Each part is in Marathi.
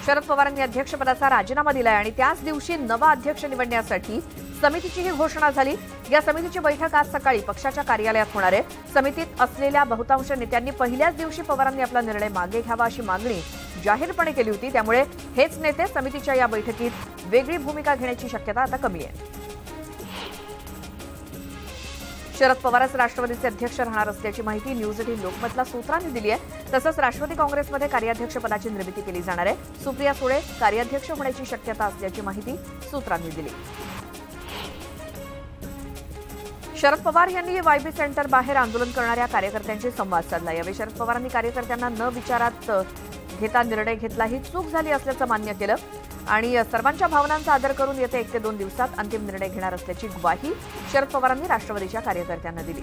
शरद पवारांनी अध्यक्षपदाचा राजीनामा दिलाय आणि त्याच दिवशी नवा अध्यक्ष निवडण्यासाठी समितीची ही घोषणा झाली। या समितीची बैठक आज सकाळी पक्षाच्या कार्यालयात होणार आहे। समितीत असलेल्या बहुतांश नेत्यांनी पहिल्याच दिवशी पवारांनी आपला निर्णय मागे घ्यावा अशी मागणी जाहीरपणे केली होती। त्यामुळे हेच नेते समितीच्या या बैठकीत वेगळी भूमिका घेण्याची शक्यता आता कमी आहे। शरद पवारच राष्ट्रवादीचे अध्यक्ष राहणार असल्याची माहिती न्यूज 18 लोकमतला सूत्रांनी दिली आहे। तसंच राष्ट्रवादी काँग्रेसमध्ये कार्याध्यक्ष पदाची निर्मिती केली जाणार आहे। सुप्रिया सुळे कार्याध्यक्ष होण्याची शक्यता असल्याची माहिती सूत्रांनी दिली। शरद पवार यांनी वायबी सेंटर बाहेर आंदोलन करणाऱ्या कार्यकर्त्यांशी संवाद साधला। यावेळी शरद पवारांनी कार्यकर्त्यांना न विचारात घेता निर्णय घेतला, ही चूक झाली असल्याचं मान्य केलं आणि सर्वांच्या भावनांचा आदर करून येत्या 1 ते 2 दिवसात अंतिम निर्णय घेणार असल्याची ग्वाही शरद पवारांनी राष्ट्रवादीच्या कार्यकर्त्यांना दिली।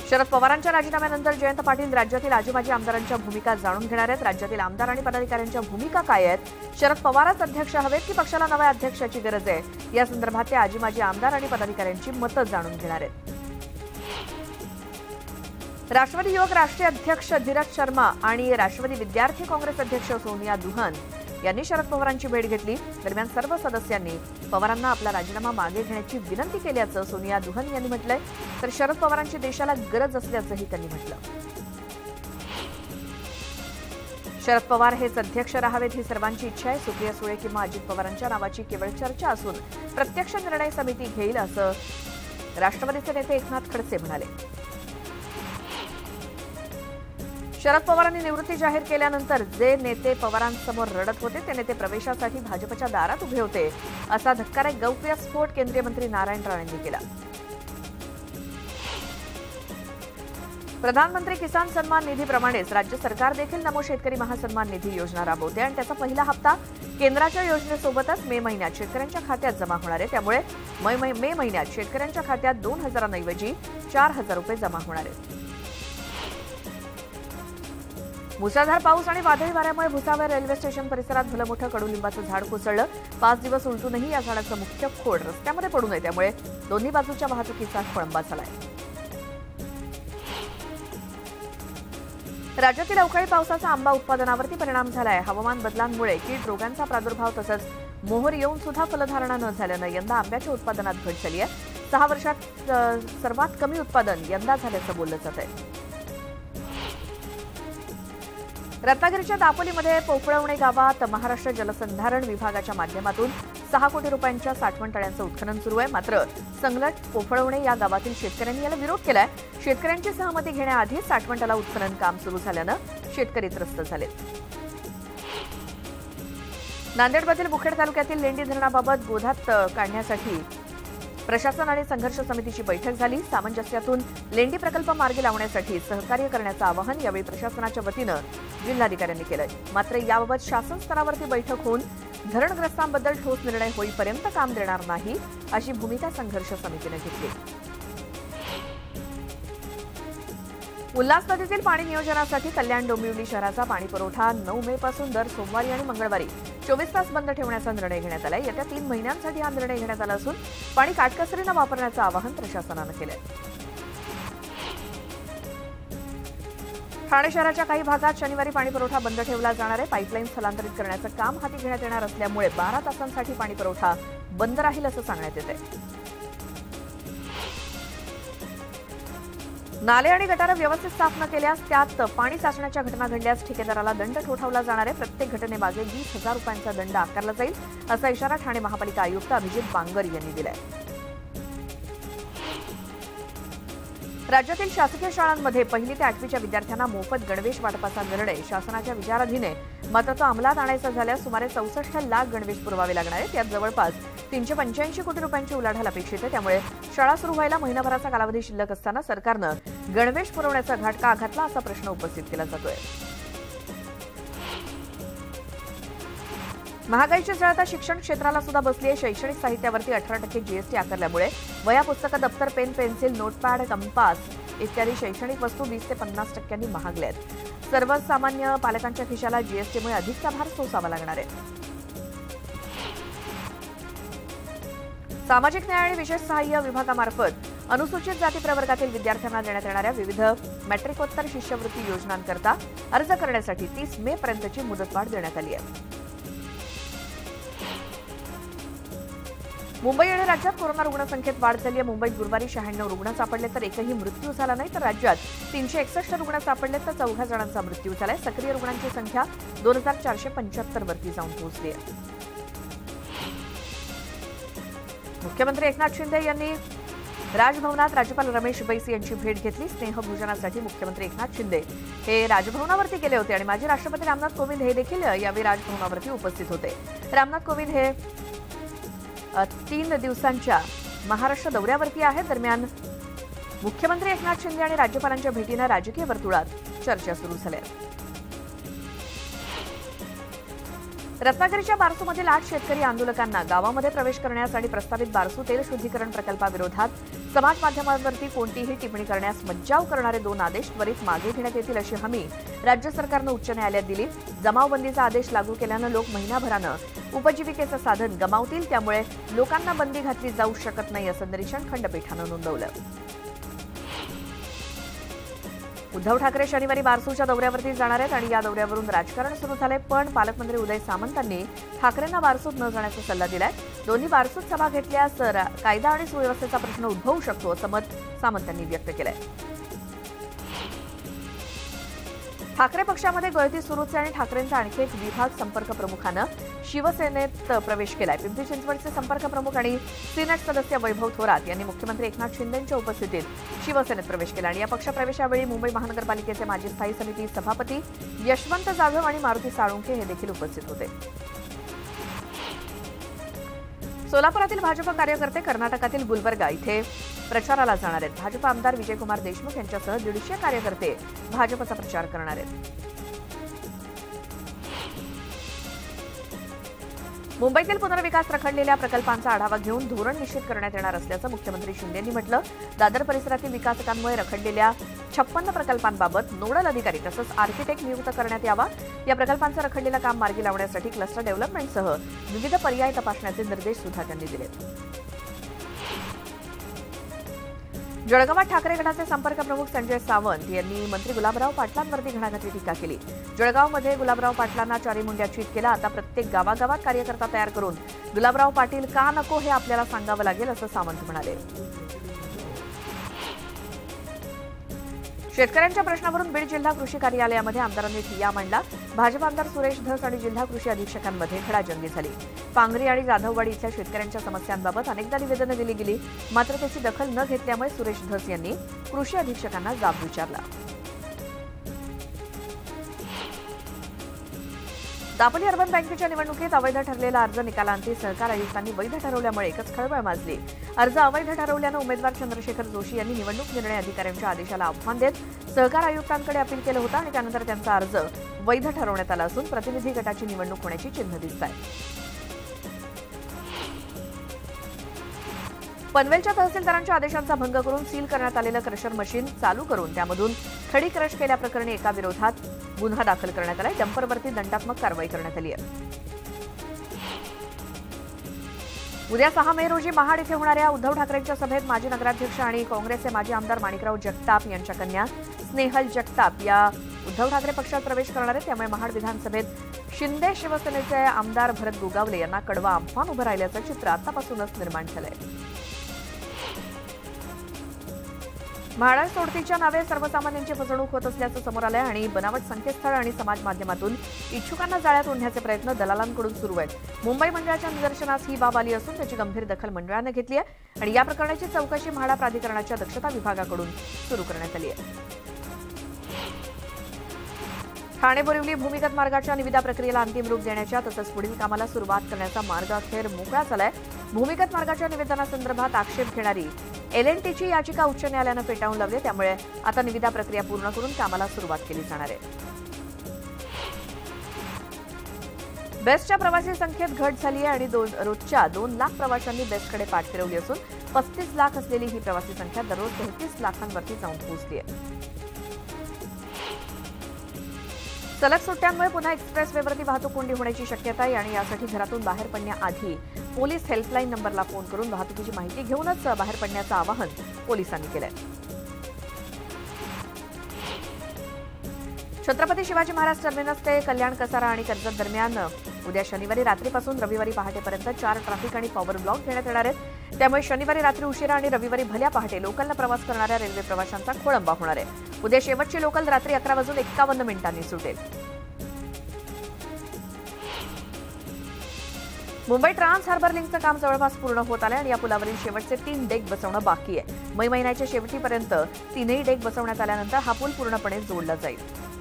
शरद पवारांच्या राजीनाम्यानंतर जयंत पाटील राज्यातील आजी-माजी आमदारांच्या भूमिका जाणून घेणार आहेत। राज्यातील आमदार आणि पदाधिकाऱ्यांच्या भूमिका काय आहेत, शरद पवारच अध्यक्ष हवेत की पक्षाला नव्या अध्यक्षाची गरज आहे, या संदर्भात ते आजी-माजी आमदार आणि पदाधिकाऱ्यांची मतं जाणून घेणार आहेत। राष्ट्रवादी युवक राष्ट्रीय अध्यक्ष धीरज शर्मा आणि राष्ट्रवादी विद्यार्थी काँग्रेस अध्यक्ष सोनिया दुहान यांनी शरद पवारांची भेट घेतली। दरम्यान सर्व सदस्यांनी पवारांना आपला राजीनामा मागे घेण्याची विनंती केल्याचं सोनिया दुहान यांनी म्हटलंय, तर शरद पवारांची देशाला गरज असल्याचंही त्यांनी म्हटलं। शरद पवार हेच अध्यक्ष राहावेत ही सर्वांची इच्छा आहे। सुप्रिया सुळे किंवा अजित पवारांच्या नावाची केवळ चर्चा असून प्रत्यक्ष निर्णय समिती घेईल असं राष्ट्रवादीचे नेते एकनाथ खडसे म्हणाले। शरद पवारांनी निवृत्ती जाहीर केल्यानंतर जे नेते पवारांसमोर रडत होते ते नेते प्रवेशासाठी भाजपच्या दारात उभे होते, असा धक्कादायक गौप्यस्फोट केंद्रीय मंत्री नारायण राणेंनी केला। प्रधानमंत्री किसान सन्मान निधीप्रमाणेच राज्य सरकार देखील नमो शेतकरी महासन्मान निधी योजना राबवते आणि त्याचा पहिला हप्ता केंद्राच्या योजनेसोबतच मे महिन्यात शेतकऱ्यांच्या खात्यात जमा होणार आहे। त्यामुळे मे महिन्यात शेतकऱ्यांच्या खात्यात 2,000 ऐवजी 4,000 रुपये जमा होणार आहेत। मुसळधार पाऊस आणि वादळी वाऱ्यामुळे भुसावळ रेल्वे स्टेशन परिसरात भलं मोठं कडुलिंबाचं झाड कोसळलं। 5 दिवस उलटूनही या झाडाचं मुख्य खोड रस्त्यामध्ये पडू नये त्यामुळे दोन्ही बाजूच्या वाहतुकीचा खोळंबा झालाय। राज्यातील अवकाळी पावसाचा आंबा उत्पादनावरती परिणाम झालाय। हवामान बदलांमुळे कीड रोगांचा प्रादुर्भाव तसंच मोहर येऊन सुद्धा फलधारणा न झाल्यानं यंदा आंब्याच्या उत्पादनात घट झाली आहे। 6 वर्षात सर्वात कमी उत्पादन यंदा झाल्याचं बोललं जात आहे। रत्नागिरीच्या दापोलीमध्ये पोफळवणे गावात महाराष्ट्र जलसंधारण विभागाच्या माध्यमातून 6 कोटी रुपयांच्या साठवण तळ्यांचं उत्खनन सुरू आहे। मात्र संगलट पोफळवणे या गावातील शेतकऱ्यांनी याला विरोध केलाय। शेतकऱ्यांची सहमती घेण्याआधी साठवण तलाव उत्खनन काम सुरू झाल्यानं शेतकरी त्रस्त झाले। नांदेडमधील मुखेड तालुक्यातील लेंडी धरणाबाबत गोधात काढण्यासाठी प्रशासन आणि संघर्ष समितीची बैठक झाली। सामंजस्यातून लेंडी प्रकल्प मार्गी लावण्यासाठी सहकार्य करण्याचं आवाहन यावेळी प्रशासनाच्या वतीनं जिल्हाधिकाऱ्यांनी केलंय। मात्र याबाबत शासन स्तरावरती बैठक होऊन धरणग्रस्तांबद्दल ठोस निर्णय होईपर्यंत काम देणार नाही अशी भूमिका संघर्ष समितीने घेतली। उल्हास नदीतील पाणी नियोजनासाठी कल्याण डोंबिवली शहराचा पाणी पुरवठा 9 मे पासून दर सोमवारी आणि मंगळवारी 24 तास बंद ठेवण्याचा निर्णय घेण्यात आलाय। येत्या 3 महिन्यांसाठी हा निर्णय घेण्यात आला असून पाणी काटकसरीनं वापरण्याचं आवाहन प्रशासनानं केलंय। ठाणे शहराच्या काही भागात शनिवारी पाणी पुरवठा बंद ठेवला जाणार आहे। पाईपलाईन स्थलांतरित करण्याचं काम हाती घेण्यात येणार असल्यामुळे 12 तासांसाठी पाणी पुरवठा बंद राहील असं सांगण्यात येत आहे। नाले आणि गटारं व्यवस्थित साफ न केल्यास त्यात पाणी साचण्याच्या घटना घडल्यास ठेकेदाराला दंड ठोठावला जाणार आहे। प्रत्येक घटनेमागे 20,000 रुपयांचा दंड आकारला जाईल असा इशारा ठाणे महापालिका आयुक्त अभिजित बांगर यांनी दिलाय। राज्यातील शासकीय शाळांमध्ये 1ली ते 8वीच्या विद्यार्थ्यांना मोफत गणवेश वाटपाचा निर्णय शासनाच्या विचाराधीन आहे। मात्र तो अंमलात आणायचा झाल्यास सुमारे 64 लाख गणवेश पुरवावे लागणार आहेत। यात जवळपास 385 कोटी रुपयांची उलाढाल अपेक्षित आहे। त्यामुळे शाळा सुरू व्हायला महिनाभराचा कालावधी शिल्लक असताना सरकारनं गणवेश पुरवण्याचा घाट घातला असा प्रश्न उपस्थित केला जातोय। महागाईची झळ आता शिक्षण क्षेत्राला सुद्धा बसली आहे। शैक्षणिक साहित्यावरती 18% जीएसटी आकारल्यामुळे वह्या, पुस्तकं, दप्तर, पेन, पेन्सिल, नोटपॅड, कंपास इत्यादी शैक्षणिक वस्तू 20 ते 50% महागल्या आहेत। सर्वसामान्य पालकांच्या खिशाला जीएसटीमुळे अधिकचा भार सोसावा लागणार आहे। सामाजिक न्याय आणि विशेष सहाय्य विभागामार्फत अनुसूचित जाती प्रवर्गातील विद्यार्थ्यांना देण्यात येणाऱ्या विविध मॅट्रिकोत्तर शिष्यवृत्ती योजनांकरता अर्ज करण्यासाठी 30 मे पर्यंतची मुदतवाढ देण्यात आली आहे. मुंबई आणि राज्यात कोरोना रुग्णसंख्येत वाढ झाली आहे. मुंबईत गुरुवारी 96 रुग्ण सापडले तर एकही मृत्यू झाला नाही, तर राज्यात 361 रुग्ण सापडले तर 14 जणांचा मृत्यू झालाय. सक्रिय रुग्णांची संख्या 2475 वरती जाऊन पोहोचली आहे. मुख्यमंत्री एकनाथ शिंदे यांनी राजभवनात राज्यपाल रमेश बैस यांची भेट घेतली. स्नेहभोजनासाठी मुख्यमंत्री एकनाथ शिंदे हे राजभवनावरती गेले होते आणि माजी राष्ट्रपती रामनाथ कोविंद हे देखील यावेळी राजभवनावरती उपस्थित होते. रामनाथ कोविंद हे 3 दिवसांच्या महाराष्ट्र दौऱ्यावरती आहेत. दरम्यान मुख्यमंत्री एकनाथ शिंदे आणि राज्यपालांच्या भेटीनं राजकीय वर्तुळात चर्चा सुरू झाली. रत्नागिरीच्या बारसूमधील 8 शेतकरी आंदोलकांना गावामध्ये प्रवेश करण्यास आणि प्रस्तावित बारसू तेल शुद्धीकरण प्रकल्पाविरोधात समाज माध्यमांवरती कोणतीही टिप्पणी करण्यास मज्जाव करणारे 2 आदेश त्वरित मागे घेण्यात येतील अशी हमी राज्य सरकारनं उच्च न्यायालयात दिली. जमावबंदीचा आदेश लागू केल्यानं लोक महिनाभरानं उपजीविकेचं साधन गमावतील, त्यामुळे लोकांना बंदी घातली जाऊ शकत नाही असं निरीक्षण खंडपीठानं नोंदवलं. उद्धव ठाकरे शनिवारी बारसूच्या दौऱ्यावरती जाणार आहेत आणि या दौऱ्यावरून राजकारण सुरू झालंय. पण पालकमंत्री उदय सामंतांनी ठाकरेंना बारसूत न जाण्याचा सल्ला दिलाय. दोन्ही बारसूत सभा घेतल्यास कायदा आणि सुव्यवस्थेचा प्रश्न उद्भवू शकतो असं मत सामंतांनी व्यक्त केलंय. ठाकरे पक्षामध्ये गळती सुरूच आहे आणि ठाकरेंचा आणखी एक विभाग संपर्क प्रमुखानं शिवसेनेत प्रवेश केलाय. पिंपरी चिंचवडचे संपर्क प्रमुख आणि सिनेट सदस्य वैभव थोरात यांनी मुख्यमंत्री एकनाथ शिंदेंच्या उपस्थितीत शिवसेनेत प्रवेश केला आणि या पक्षप्रवेशावेळी मुंबई महानगरपालिकेचे माजी स्थायी समिती सभापती यशवंत जाधव आणि मारुती साळुंखे हे देखील उपस्थित होते. सोलापुरातील भाजप कार्यकर्ते कर्नाटकातील गुलबर्गा इथे प्रचाराला जाणार आहेत. भाजप आमदार विजयकुमार देशमुख यांच्यासह 150 कार्यकर्ते भाजपचा प्रचार करणार आहेत. मुंबईतील पुनर्विकास रखडलेल्या प्रकल्पांचा आढावा घेऊन धोरण निश्चित करण्यात येणार असल्याचं मुख्यमंत्री शिंदे यांनी म्हटलं. दादर परिसरातील विकासकांमुळे रखडलेल्या 56 प्रकल्पांबाबत नोडल अधिकारी तसंच आर्किटेक्ट नियुक्त करण्यात यावा. या प्रकल्पांचं रखडलेलं काम मार्गी लावण्यासाठी क्लस्टर डेव्हलपमेंटसह विविध पर्याय तपासण्याचे निर्देश सुद्धा त्यांनी दिले. जळगावात ठाकरे गटाचे संपर्क प्रमुख संजय सावंत यांनी मंत्री गुलाबराव पाटलांवरती घणाघाती टीका केली. जळगावमध्ये गुलाबराव पाटलांना चारी मुंड्या चीट केला. आता प्रत्येक गावागावात कार्यकर्ता तयार करून गुलाबराव पाटील का नको हे आपल्याला सांगावं लागेल असं सावंत म्हणाले. शेतकऱ्यांच्या प्रश्नावरून बीड जिल्हा कृषी कार्यालयामध्ये आमदारांनी ठिय्या मांडला. भाजप आमदार सुरेश धस आणि जिल्हा कृषी अधीक्षकांमध्ये खडाजंगी झाली. पांगरी आणि जाधववाडी इथल्या शेतकऱ्यांच्या समस्यांबाबत अनेकदा निवेदनं दिली गेली, मात्र त्याची दखल न घेतल्यामुळे सुरेश धस यांनी कृषी अधीक्षकांना जाब विचारला. दापोली अर्बन बँकेच्या निवडणुकीत अवैध ठरलेला अर्ज निकालांती सहकार आयुक्तांनी वैध ठरवल्यामुळे एकच खळबळ माजली. अर्ज अवैध ठरवल्यानं उमेदवार चंद्रशेखर जोशी यांनी निवडणूक निर्णय अधिकाऱ्यांच्या आदेशाला आव्हान देत सहकार आयुक्तांकडे अपील केलं होतं आणि त्यानंतर त्यांचा अर्ज वैध ठरवण्यात आला असून प्रतिनिधी गटाची निवडणूक होण्याची चिन्ह दिसत आहे. पनवेलच्या तहसीलदारांच्या आदेशांचा भंग करून सील करण्यात आलेलं क्रशर मशीन चालू करून त्यामधून खडी क्रश केल्याप्रकरणी एका विरोधात गुन्हा दाखल करण्यात आलाय. डंपरवरती दंडात्मक कारवाई करण्यात आली आहे. उद्या 6 मे रोजी महाड इथे होणाऱ्या उद्धव ठाकरेंच्या सभेत माजी नगराध्यक्ष आणि काँग्रेसचे माजी आमदार माणिकराव जगताप यांच्या कन्या स्नेहल जगताप या उद्धव ठाकरे पक्षात प्रवेश करणार आहेत. त्यामुळे महाड विधानसभेत शिंदे शिवसेनेचे आमदार भरत गोगावले यांना कडवं आव्हान उभं राहिल्याचं चित्र आतापासूनच निर्माण झालंय. म्हाडा सोडतीच्या नावे सर्वसामान्यांची फसवणूक होत असल्याचं समोर आलंय आणि बनावट संकेतस्थळ आणि समाज माध्यमातून इच्छुकांना जाळ्यात ओढण्याचे प्रयत्न दलालांकडून सुरू आहेत. मुंबई मंडळाच्या निदर्शनास ही बाब आली असून त्याची गंभीर दखल मंडळानं घेतली आहे आणि या प्रकरणाची चौकशी म्हाडा प्राधिकरणाच्या दक्षता विभागाकडून सुरू करण्यात आली आहे. ठाणे बोरिवली भूमिगत मार्गाच्या निविदा प्रक्रियेला अंतिम रूप देण्याच्या तसंच पुढील कामाला सुरुवात करण्याचा मार्ग अखेर मोकळा झालाय. भूमिगत मार्गाच्या निवेदनासंदर्भात आक्षेप घेणारी LNTची याचिका उच्च न्यायालयानं फेटाळून लावली. त्यामुळे आता निविदा प्रक्रिया पूर्ण करून कामाला सुरुवात केली जाणार आहे. बेस्टच्या प्रवासी संख्येत घट झाली आहे आणि रोजच्या 2 लाख प्रवाशांनी बेस्टकडे पाठ फिरवली असून 35 लाख असलेली ही प्रवासी संख्या दररोज 33 लाखांवरती जाऊन पोहोचली आहे. सलग सुट्ट्यांमुळे पुन्हा एक्सप्रेसवेवरती वाहतूक कोंडी होण्याची शक्यता आहे आणि यासाठी घरातून बाहेर पडण्याआधी पोलीस हेल्पलाईन नंबरला फोन करून वाहतुकीची माहिती घेऊनच बाहेर पडण्याचं आवाहन पोलिसांनी केलंय. छत्रपती शिवाजी महाराज टर्मिनस ते कल्याण कसारा आणि कर्जत दरम्यान उद्या शनिवारी रात्रीपासून रविवारी पहाटेपर्यंत 4 ट्रॅफिक आणि पॉवर ब्लॉक घेण्यात येणार आहेत. त्यामुळे शनिवारी रात्री उशिरा आणि रविवारी भल्या पहाटे लोकलला प्रवास करणाऱ्या रेल्वे प्रवाशांचा खोळंबा होणार आहे. उद्या शेवटची लोकल रात्री 11:51 सुटेल. मुंबई ट्रान्स हार्बर लिंकचं काम जवळपास पूर्ण होत आलंय आणि या पुलावरील शेवटचे 3 डेक बसवणं बाकी आहे. मे महिन्याच्या शेवटीपर्यंत 3ही डेक बसवण्यात आल्यानंतर हा पूल पूर्णपणे जोडला जाईल.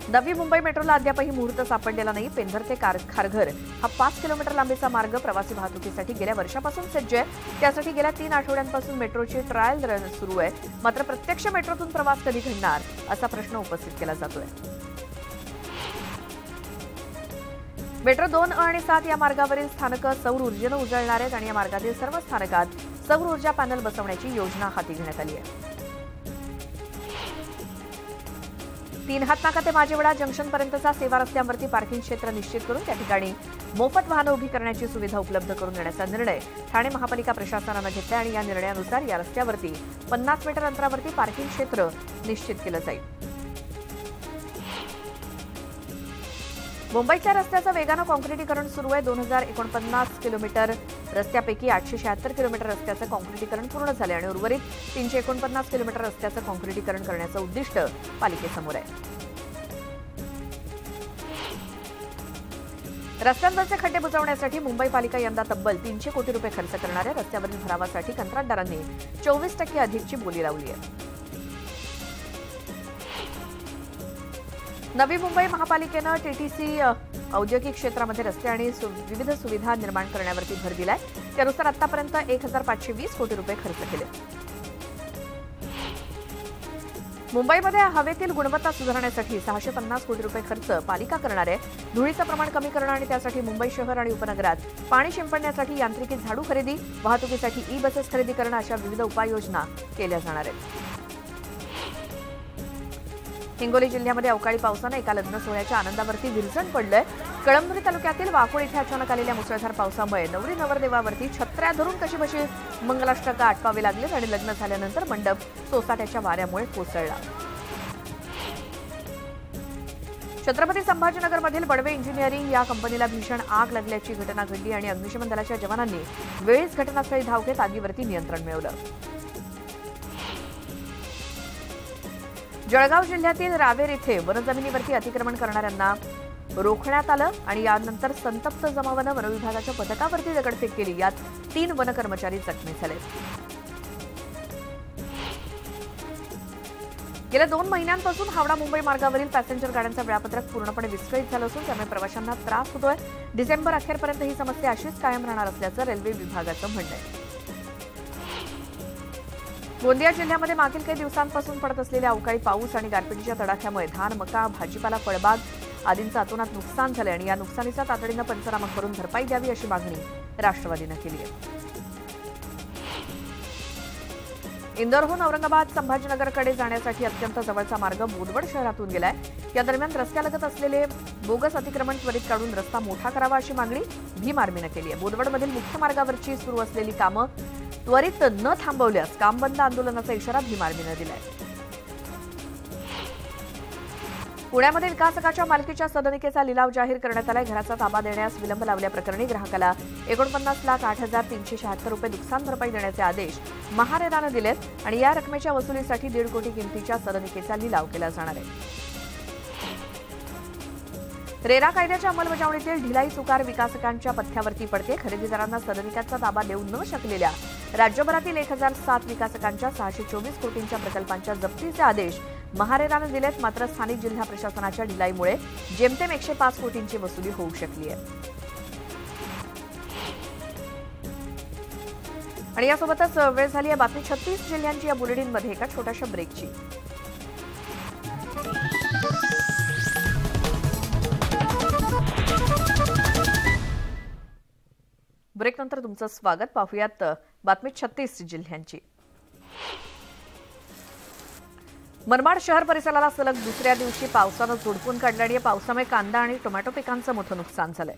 नवी मुंबई मेट्रोला अद्यापही मुहूर्त सापडलेला नाही. पेंधर ते खारघर हा 5 किलोमीटर लांबीचा मार्ग प्रवासी वाहतुकीसाठी गेल्या वर्षापासून सज्ज आहे. त्यासाठी गेल्या 3 आठवड्यांपासून मेट्रोची ट्रायल रन सुरू आहे. मात्र प्रत्यक्ष मेट्रोतून प्रवास कधी घडणार असा प्रश्न उपस्थित केला जातोय. मेट्रो 2 आणि 7 या मार्गावरील स्थानकं सौर ऊर्जेनं उजळणार आहेत आणि या मार्गातील सर्व स्थानकात सौर ऊर्जा पॅनल बसवण्याची योजना हाती घेण्यात आली आहे. 3 हातनाका ते माझेवडा जंक्शनपर्यंतचा सेवा रस्त्यांवरती पार्किंग क्षेत्र निश्चित करून त्या ठिकाणी मोफत वाहनं उभी करण्याची सुविधा उपलब्ध करून देण्याचा निर्णय ठाणे महापालिका प्रशासनानं घेतला आणि या निर्णयानुसार या रस्त्यावरती 50 मीटर अंतरावरती पार्किंग क्षेत्र निश्चित केलं जाईल. मुंबईच्या रस्त्याचं वेगानं कॉन्क्रिटीकरण सुरू आहे. 2049 किलोमीटर रस्त्यापैकी 876 किलोमीटर रस्त्याचं कॉन्क्रिटीकरण पूर्ण झाले आणि उर्वरित 349 किलोमीटर रस्त्याचं कॉन्क्रिटीकरण करण्याचं उद्दिष्ट पालिकेसमोर आहे. रस्त्यांवरचे खड्डे बुजवण्यासाठी मुंबई पालिका यंदा तब्बल 300 कोटी रुपये खर्च करणार आहे. रस्त्यावरील भरावासाठी कंत्राटदारांनी 24% अधिकची बोली लावली आहे. नवी मुंबई महापालिकेनं टीटीसी औद्योगिक क्षेत्रामध्ये रस्ते आणि विविध सुविधा निर्माण करण्यावरती भर दिलाय. त्यानुसार आतापर्यंत 1520 कोटी रुपये खर्च केले. मुंबईमध्ये हवेतील गुणवत्ता सुधारण्यासाठी 650 कोटी रुपये खर्च पालिका करणार आहे. धुळीचं प्रमाण कमी करणं आणि त्यासाठी मुंबई शहर आणि उपनगरात पाणी शिंपडण्यासाठी यांत्रिकी झाडू खरेदी, वाहतुकीसाठी ई-बसेस खरेदी करणं अशा विविध उपाययोजना केल्या जाणार आहेत. हिंगोली जिल्ह्यामध्ये अवकाळी पावसानं एका लग्न सोहळ्याच्या आनंदावरती विरजण पडलंय. कळमनुरी तालुक्यातील वाकोळ इथे अचानक आलेल्या मुसळधार पावसामुळे नवरी नवरदेवावरती छत्र्या धरून कशीबशी मंगलाष्टका आटपावी लागली आणि लग्न झाल्यानंतर मंडप सोसाट्याच्या वाऱ्यामुळे कोसळला. छत्रपती संभाजीनगरमधील बडवे इंजिनिअरिंग या कंपनीला भीषण आग लागल्याची घटना घडली आणि अग्निशमन दलाच्या जवानांनी वेळीच घटनास्थळी धाव घेत आगीवरती नियंत्रण मिळवलं. जळगाव जिल्ह्यातील रावेर इथे वनजमिनीवरती अतिक्रमण करणाऱ्यांना रोखण्यात आलं आणि यानंतर संतप्त जमावानं वनविभागाच्या पथकावरती दगडफेक केली. यात 3 वनकर्मचारी जखमी झाले. गेल्या 2 महिन्यांपासून हावडा मुंबई मार्गावरील पॅसेंजर गाड्यांचं वेळापत्रक पूर्णपणे विस्कळीत झालं असून त्यामुळे प्रवाशांना त्रास होतोय. डिसेंबर अखेरपर्यंत ही समस्या अशीच कायम राहणार असल्याचं रेल्वे विभागाचं म्हणणं आहे. गोंदिया जिल्ह्यामध्ये मागील काही दिवसांपासून पडत असलेल्या अवकाळी पाऊस आणि गारपिटीच्या तडाख्यामुळे धान, मका, भाजीपाला, फळबाग आदींचं अतोनात नुकसान झालं आणि या नुकसानीचा तातडीनं पंचनामा करून भरपाई द्यावी अशी मागणी राष्ट्रवादीनं केली आहे. इंदोरहून औरंगाबाद संभाजीनगरकडे जाण्यासाठी अत्यंत जवळचा मार्ग बोदवड शहरातून गेलाय. या दरम्यान रस्त्यालगत असलेले बोगस अतिक्रमण त्वरित काढून रस्ता मोठा करावा अशी मागणी भीम आर्मीनं केली आहे. बोदवडमधील मुख्य मार्गावरची सुरू असलेली कामं त्वरित न थांबवल्यास काम बंद आंदोलनाचा इशारा भीम आर्मीनं दिलाय. पुण्यामध्ये विकासकाच्या मालकीच्या सदनिकेचा लिलाव जाहीर करण्यात आलाय. घराचा ताबा देण्यास विलंब लावल्याप्रकरणी ग्राहकाला 49,08,376 रुपये नुकसान भरपाई देण्याचे आदेश महारेरानं दिलेत आणि या रकमेच्या वसुलीसाठी 1.5 कोटी किमतीच्या सदनिकेचा लिलाव केला जाणार आहे. रेरा कायद्याच्या अंमलबजावणीतील ढिलाई चुकार विकासकांच्या पथ्यावरती पडते. खरेदीदारांना सदनिकाचा ताबा देऊ न शकलेल्या राज्यभरातील 1007 विकासकांच्या 624 कोटींच्या प्रकल्पांच्या जप्तीचे आदेश महारेरानं दिलेत. मात्र स्थानिक जिल्हा प्रशासनाच्या ढिलाईमुळे जेमतेम 105 कोटींची वसुली होऊ शकली आहे. आणि यासोबतच वेळ झाली आहे बातमी 36 जिल्ह्यांची या बुलेटिनमध्ये एका छोट्याशा ब्रेकची. ब्रेकनंतर तुमचं स्वागत. पाहूयात बातमी 36 जिल्ह्यांची. मनमाड शहर परिसराला सलग दुसऱ्या दिवशी पावसानं झोडपून काढलं आणि या पावसामुळे कांदा आणि टोमॅटो पिकांचं मोठं नुकसान झालंय.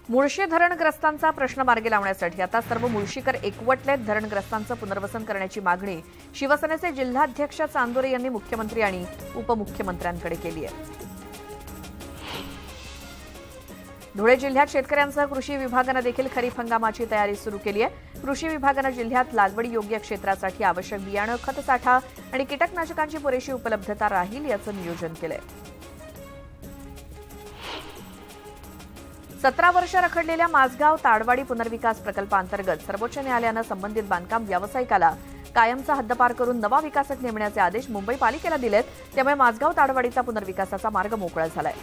मुळशी धरणग्रस्तांचा प्रश्न मार्गी लावण्यासाठी आता सर्व मुळशीकर एकवटलेत. धरणग्रस्तांचं पुनर्वसन करण्याची मागणी शिवसेनेचे जिल्हाध्यक्ष चांदोरे यांनी मुख्यमंत्री आणि उपमुख्यमंत्र्यांकडे केली आहे. धुळे जिल्ह्यात शेतकऱ्यांसह कृषी विभागानं देखील खरीप हंगामाची तयारी सुरू केली आहे. कृषी विभागानं जिल्ह्यात लागवडीयोग्य क्षेत्रासाठी आवश्यक बियाणं, खतसाठा आणि कीटकनाशकांची पुरेशी उपलब्धता राहील याचं नियोजन केलंय. 17 वर्ष रखडलेल्या माझगाव ताडवाडी पुनर्विकास प्रकल्पाअंतर्गत सर्वोच्च न्यायालयानं संबंधित बांधकाम व्यावसायिकाला कायमचा हद्दपार करून नवा विकासक नेमण्याचे आदेश मुंबई पालिकेला दिलेत. त्यामुळे माझगाव ताडवाडीचा पुनर्विकासाचा मार्ग मोकळा झालाय.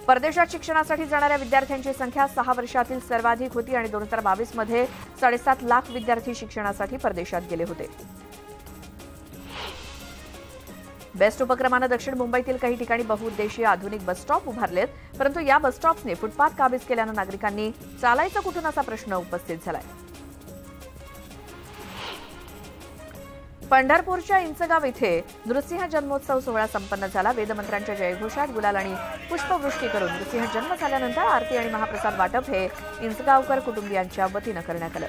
परदेशात शिक्षणासाठी जाणाऱ्या विद्यार्थ्यांची संख्या 6 वर्षातील सर्वाधिक होती आणि 2022 मध्ये 7.5 लाख विद्यार्थी शिक्षणासाठी परदेशात गेले होते. बेस्ट उपक्रमानं दक्षिण मुंबईतील काही ठिकाणी बहुउद्देशीय आधुनिक बसस्टॉप उभारलेत. परंतु या बसस्टॉप्सने फुटपाथ काबीज केल्यानं नागरिकांनी चालायचं कुठून असा प्रश्न उपस्थित झालाय. पंढरपूरच्या इंचगाव इथे नृसिंह जन्मोत्सव सोहळा संपन्न झाला. वेदमंत्रांच्या जयघोषात गुलाल आणि पुष्पवृष्टी करून नृसिंह जन्म झाल्यानंतर आरती आणि महाप्रसाद वाटप हे इंचगावकर कुटुंबियांच्या वतीनं करण्यात आलं.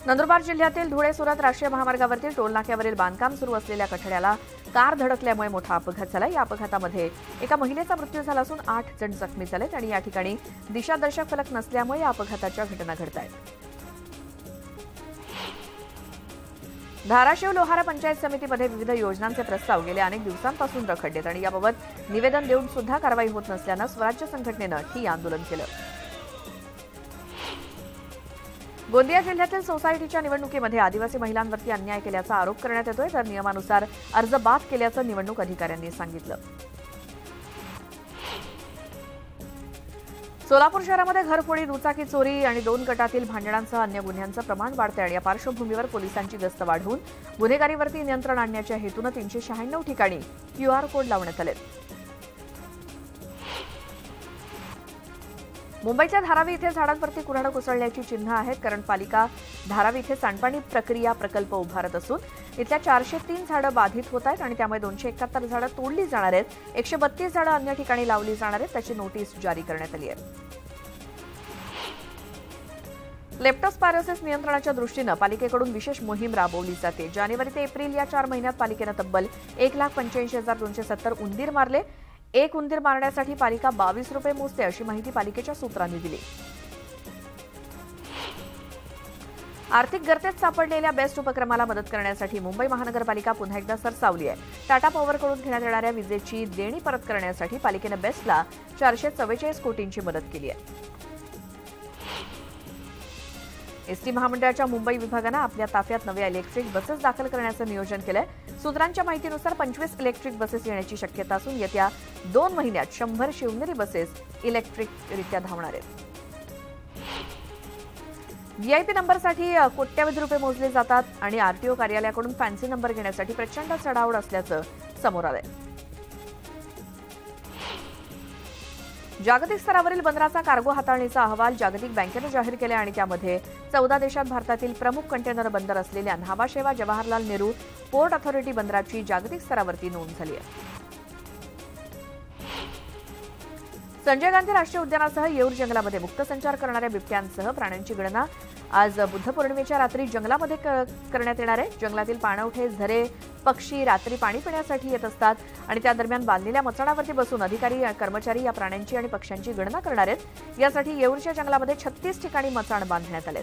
नंदुरबार जिल्ह्यातील धुळे सुरत राष्ट्रीय महामार्गावरील टोलनाक्यावरील बांधकाम सुरू असलेल्या कठड्याला कार धडकल्यामुळे मोठा अपघात झाला. या अपघातामध्ये एका महिलेचा मृत्यू झाला असून 8 जण जखमी झालेत आणि या ठिकाणी दिशादर्शक फलक नसल्यामुळे या अपघाताच्या घटना घडत आहेत. धाराशिव लोहारा पंचायत समितीमध्ये विविध योजनांचे प्रस्ताव गेल्या अनेक दिवसांपासून रखडलेत आणि याबाबत निवेदन देऊन सुद्धा कारवाई होत नसल्यानं स्वराज्य संघटनेनं ठिय्या आंदोलन केलं. गोंदिया जिल्ह्यातील सोसायटीच्या निवडणुकीमध्ये आदिवासी महिलांवरती अन्याय केल्याचा आरोप करण्यात येतोय. तर नियमानुसार अर्ज बाद केल्याचं निवडणूक अधिकाऱ्यांनी सांगितलं. सोलापूर शहरामध्ये घरफोडी, दुचाकी चोरी आणि 2 गटातील भांडणांसह अन्य गुन्ह्यांचं प्रमाण वाढतंय आणि या पार्श्वभूमीवर पोलिसांची गस्त वाढवून गुन्हेगारीवरती नियंत्रण आणण्याच्या हेतूनं 396 ठिकाणी QR कोड लावण्यात आले. मुंबईच्या धारावी इथे झाडांवरती कुऱ्हाड कोसळण्याची चिन्ह आहेत. कारण पालिका धारावी इथे सांडपाणी प्रक्रिया प्रकल्प उभारत असून इथल्या 403 झाडं बाधित होत आहेत आणि त्यामुळे 271 झाडं तोडली जाणार आहेत. 132 झाडं अन्य ठिकाणी लावली जाणार आहेत. त्याची नोटीस जारी करण्यात आली आहे. लेप्टोस्पायरोसिस नियंत्रणाच्या दृष्टीनं पालिकेकडून विशेष मोहीम राबवली जाते. जानेवारी ते एप्रिल या 4 महिन्यात पालिकेनं तब्बल 1,85,270 उंदीर मारले. एक उंदीर मारण्यासाठी पालिका 22 रुपये मोजते अशी माहिती पालिकेच्या सूत्रांनी दिली. आर्थिक गर्तेत सापडलेल्या बेस्ट उपक्रमाला मदत करण्यासाठी मुंबई महानगरपालिका पुन्हा एकदा सरसावली आहे. टाटा पॉवरकडून घेण्यात येणाऱ्या विजेची देणी परत करण्यासाठी पालिकेनं बेस्टला 444 कोटींची मदत केली आहे. एसटी महामंडळाच्या मुंबई विभागानं आपल्या ताफ्यात नव्या इलेक्ट्रिक बसेस दाखल करण्याचं नियोजन केलंय. सूत्रांच्या माहितीनुसार 25 इलेक्ट्रिक बसेस येण्याची शक्यता असून येत्या 2 महिन्यात 100 शिवनेरी बसेस इलेक्ट्रिकरित्या धावणार आहेत. VIP नंबरसाठी कोट्यवधी रुपये मोजले जातात आणि RTO कार्यालयाकडून फॅन्सी नंबर घेण्यासाठी प्रचंड चढाओढ असल्याचं समोर आलंय. जागतिक स्तरावरील बंदराचा कार्गो हाताळणीचा अहवाल जागतिक बँकेनं जाहीर केला आणि त्यामध्ये 14 देशात भारतातील प्रमुख कंटेनर बंदर असलेल्या न्हावाशेवा जवाहरलाल नेहरू पोर्ट ऑथॉरिटी बंदराची जागतिक स्तरावरती नोंद झाली आहे. संजय गांधी राष्ट्रीय उद्यानासह येऊर जंगलामध्ये मुक्त संचार करणाऱ्या बिबट्यांसह प्राण्यांची गणना आज बुद्ध पौर्णिमेच्या रात्री जंगलामध्ये करण्यात येणार आहे. जंगलातील पाणवठे, झरे, पक्षी रात्री पाणी पिण्यासाठी येत असतात आणि त्या दरम्यान बांधलेल्या मचाणावरती बसून अधिकारी कर्मचारी या प्राण्यांची आणि पक्ष्यांची गणना करणार आहेत. यासाठी येऊरच्या जंगलामध्ये 36 ठिकाणी मचाण बांधण्यात आले.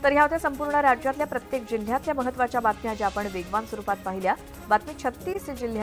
तर ह्या होत्या संपूर्ण राज्यातल्या प्रत्येक जिल्ह्यातल्या महत्त्वाच्या बातम्या ज्या आपण वेगवान स्वरूपात पाहिल्या. बातमी 36 जिल्ह्यात